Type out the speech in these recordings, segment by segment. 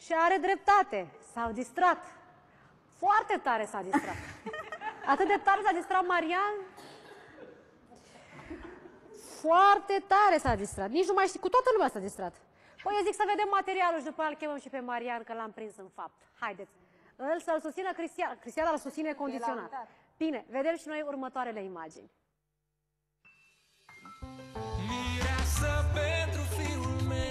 Și are dreptate. S-au distrat. Foarte tare s-a distrat. Atât de tare s-a distrat Marian. Foarte tare s-a distrat. Nici nu mai știu, cu toată lumea s-a distrat. Păi eu zic să vedem materialul și după aia îl chemăm și pe Marian, că l-am prins în fapt. Haideți. Să-l susțină Cristian. Cristian îl susține condiționat. Bine, vedem și noi următoarele imagini. Mireasă pentru fiul meu.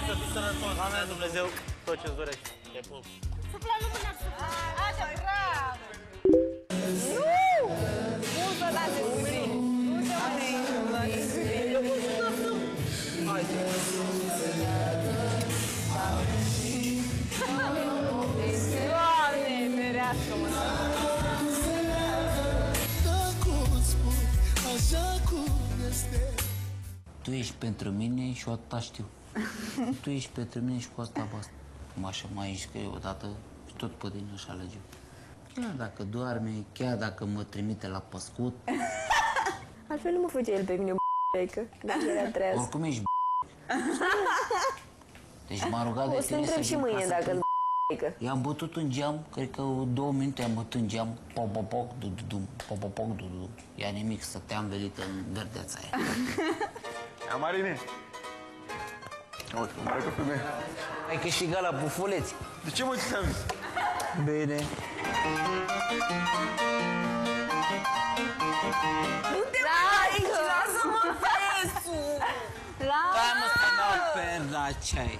Să fii sănătos, Doamne Dumnezeu, tot ce-ți dorești. Te pup. Sufla nu mâna, sufla. Așa, bravo! Nu! Bun să dați cu mine. Nu te mai Doamne, ferească-mă! Tu ești pentru mine și o atâta știu. Tu ești pentru mine și cu asta basta. Așa mai ești că eu odată și tot pe tine aș alege. Chiar dacă doarme, chiar dacă mă trimite la păscut. Altfel nu mă făcea el pe mine, b***ică, dacă era treaz. Oricum ești Deci m-a rugat de O să tine întreb și mâine dacă îl b***ică. I-am bătut în geam, cred că 2 minute am bătut în geam. Popopoc, dududum, popopoc, dududum. Ia nimic, stăteam velită în verdeața aia. Ia, Marine! Uite, mare că femeie. Ai câștigat la bufuleți. De ce mă ți-am zis? Bine. Nu te mai lasă-mă fesul! Hai mă să dau perda ce-ai.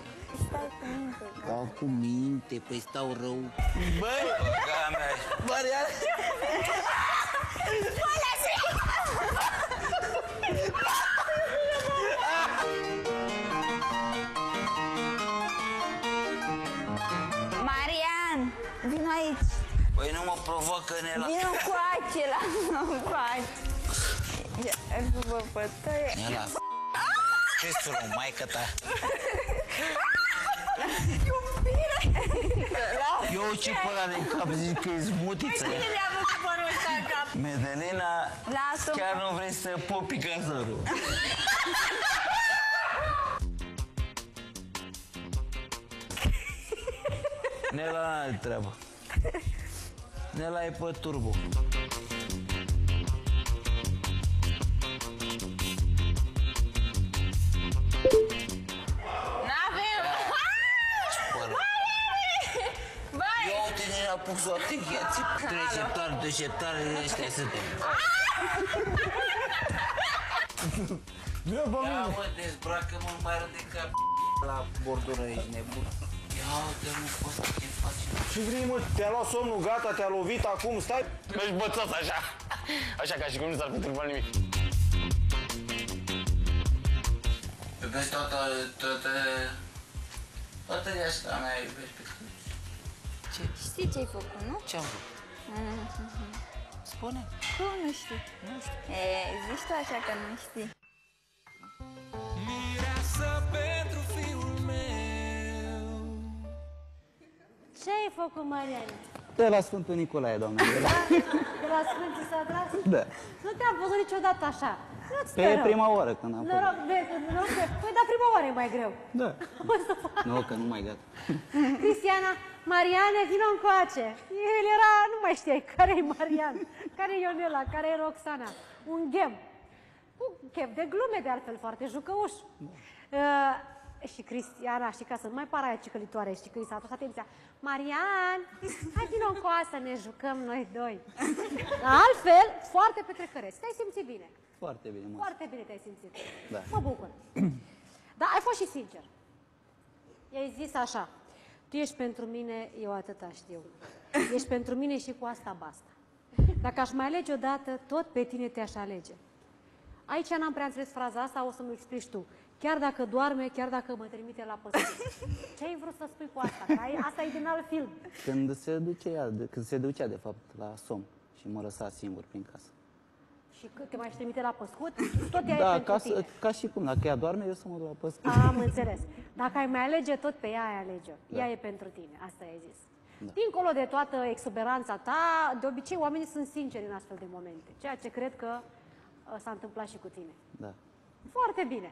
Dau cu minte, păi stau rău. Băi! Băga mea! Marian! Marian, vino aici. Păi nu mă provocă Nela. Vino încoace, lasă-mă încoace. Ia, bă, bătăie. Nela, ce sură, maică ta? Iubire! Eu ce pe ăla din cap zic că e smutiță. Cine mi-a făcut părul ăsta în cap? Medelina, Lasă-mă. chiar nu vrei să popi cazărul. Nela n-are treabă. Nela e pe turbo. N-avem! Băi! Eu uite, Nela, pus o atenție. Receptare, deceptare, ăștia suntem. Vino pe Ia, mine! mă, dezbracă-mă, nu mai arăt de cap la bordură, ești nebun. Ia uite, nu poți să te faci. Ce vrei, mă? Te-a luat somnul, gata, te-a lovit, acum stai? Ești bățos așa. Așa ca și cum nu s-ar fi întâmplat nimic. Iubesc toată viața mea, iubesc pe tine. Știi ce-ai făcut, nu? Ce-am făcut? Spune. Cum nu știi? Nu știu. E, zici tu așa că nu știi. Mireasă pentru fiul meu. Ce ai făcut, Marian? De la Sfântul Nicolae, doamne. De la Sfântul s-a tras? Da. Nu te-am văzut niciodată așa. Nu-ți Pe te rău. prima oară când am Noroc, fost. păi, dar prima oară e mai greu. Da. O să fac. Nu, că nu mai gata. Cristiana, Mariane, vino încoace. El era, nu mai știai, care-i Marian, care-i Ionela, care-i Roxana. Un ghem. Un chef de glume, de altfel, foarte jucăuș. Și Cristiana, și ca să nu mai pară aia cicălitoare, știi că i s-a atras atenția. Marian, hai vino încoa să ne jucăm noi doi. Altfel, foarte petrecăreț. Te-ai simțit bine. Foarte bine, mă. Foarte bine te-ai simțit. Da. Mă bucur. Dar ai fost și sincer. I-ai zis așa, tu ești pentru mine, eu atâta știu. Ești pentru mine și cu asta basta. Dacă aș mai alege odată, tot pe tine te-aș alege. Aici n-am prea înțeles fraza asta, o să-mi explici tu. Chiar dacă doarme, chiar dacă mă trimite la păsări. Ce ai vrut să spui cu asta? Că asta e din alt film. Când se ducea, de fapt, la somn și mă lăsa singur prin casă. Și te mai trimite la păscut? Tot ea e Da, pentru tine. ca și cum, dacă ea doarme, eu să mă duc la păscut. Am înțeles. Dacă ai mai alege, tot pe ea ai alege-o. Ea e pentru tine, asta ai zis. Dincolo de toată exuberanța ta, de obicei oamenii sunt sinceri în astfel de momente, ceea ce cred că s-a întâmplat și cu tine. Da. Foarte bine.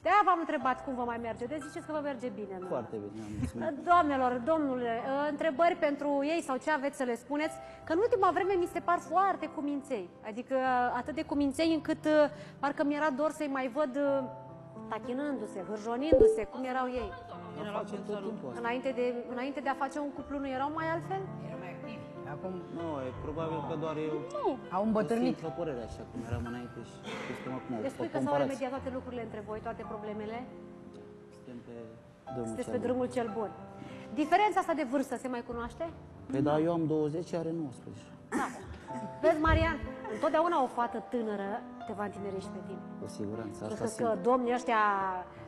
De-aia v-am întrebat cum vă mai merge. Deci ziceți că vă merge bine. Nu? Foarte bine, mulțumesc. Doamnelor, domnule, întrebări pentru ei sau ce aveți să le spuneți? Că în ultima vreme mi se par foarte cuminței. Adică atât de cuminței încât parcă mi-era dor să-i mai văd tachinându-se, hârjonindu-se, cum erau ei. Facem tot timpul asta. Înainte de a face un cuplu nu erau mai altfel? Acum Nu, e probabil că doar eu... au îmbătrânit. Simplă părere așa, cum eram înainte și suntem acum. Deci spui că s-au remediat toate lucrurile între voi, toate problemele? Suntem pe drumul Sunteți cel pe bun. drumul cel bun. Diferența asta de vârstă se mai cunoaște? Păi da, eu am 20, are 19. Da. Vezi, Marian, întotdeauna o fată tânără te va întineri și pe tine. Cu siguranță, asta Crezi că simt. domnii ăștia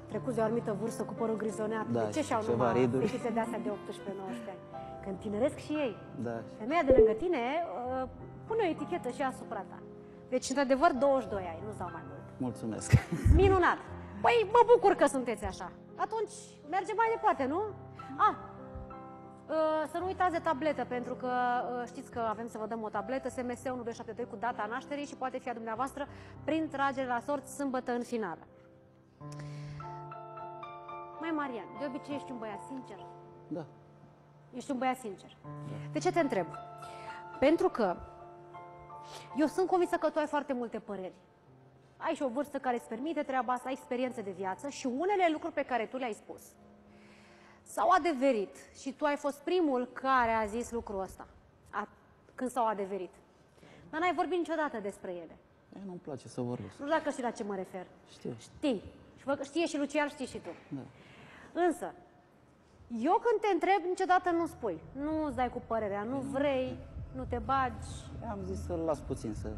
trecuți de o anumită vârstă cu părul grizoneat, Da, de ce și și-au ceva numai riduri. fetițe de astea de 18-19 ani? Că întineresc și ei. Da. Femeia de lângă tine pune o etichetă și asupra ta. Deci, într-adevăr, 22 ai, nu-ți dau mai mult. Mulțumesc. Minunat! Păi mă bucur că sunteți așa. Atunci mergem mai departe, nu? Să nu uitați de tabletă, pentru că știți că avem să vă dăm o tabletă SMS 1272 cu data nașterii și poate fi a dumneavoastră prin tragere la sorți sâmbătă în finală. Mai Marian, de obicei ești un băiat sincer? Da. Ești un băiat sincer. De ce te întreb? Pentru că eu sunt convinsă că tu ai foarte multe păreri. Ai și o vârstă care îți permite treaba asta, ai experiențe de viață și unele lucruri pe care tu le-ai spus s-au adeverit și tu ai fost primul care a zis lucrul ăsta când s-au adeverit. Dar n-ai vorbit niciodată despre ele. Nu-mi place să vorbesc. Nu știu dacă știi la ce mă refer. Știu. Știi. Știe și Lucian, știi și tu. Da. Însă, eu când te întreb, niciodată nu spui. Nu îți dai cu părerea, nu vrei, nu te bagi. Am zis să-l las puțin să...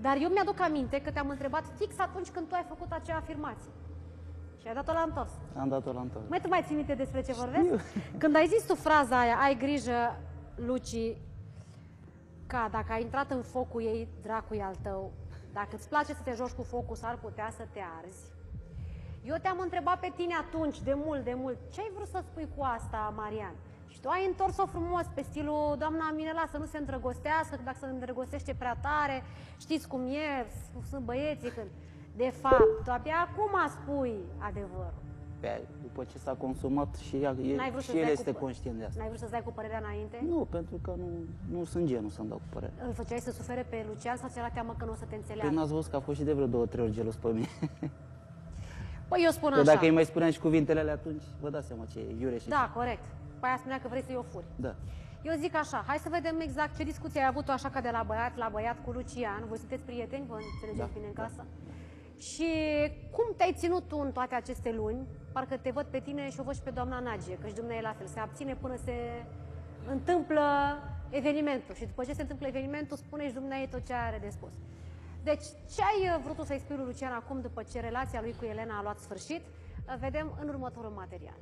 Dar eu mi-aduc aminte că te-am întrebat fix atunci când tu ai făcut acea afirmație. Și ai dat-o la întors. Am dat-o la întors. Mai tu mai ții minte despre ce vorbesc? Când ai zis tu fraza aia, ai grijă, Luci, ca dacă ai intrat în focul ei, dracul e al tău. Dacă îți place să te joci cu focul, s-ar putea să te arzi. Eu te-am întrebat pe tine atunci, de mult, ce ai vrut să spui cu asta, Marian? Și tu ai întors-o frumos, pe stilul, doamna Minela, să nu se îndrăgostească, că dacă se îndrăgostește prea tare, știți cum e, sunt băieții când... De fapt, tu abia acum spui adevărul. După ce s-a consumat și el este conștient de asta. N-ai vrut să-ți dai cu părerea înainte? Nu, pentru că nu sunt genul să-mi dau cu părerea. Îl făceai să sufere pe Lucian sau ți-era teamă că nu o să te înțeleagă? Păi n-ați văzut că a fost și de vreo 2-3 ori gelos pe mine. Păi eu spun Că așa. dacă îi mai spuneam și cuvintele alea atunci, vă dați seama ce iure și Da, corect. Păi aia spunea că vrei să-i o furi. Da. Eu zic așa, hai să vedem exact ce discuție ai avut-o așa ca de la băiat la băiat cu Lucian. Voi sunteți prieteni, vă înțelegeți bine în casă? Și cum te-ai ținut tu în toate aceste luni? Parcă te văd pe tine și o văd și pe doamna Nagie, că și dumneavoastră la fel, se abține până se întâmplă evenimentul. Și după ce se întâmplă evenimentul, spune și dumneavoastră tot ce are de spus. Deci, ce ai vrut tu să-i spui lui Lucian acum, după ce relația lui cu Elena a luat sfârșit, vedem în următorul material.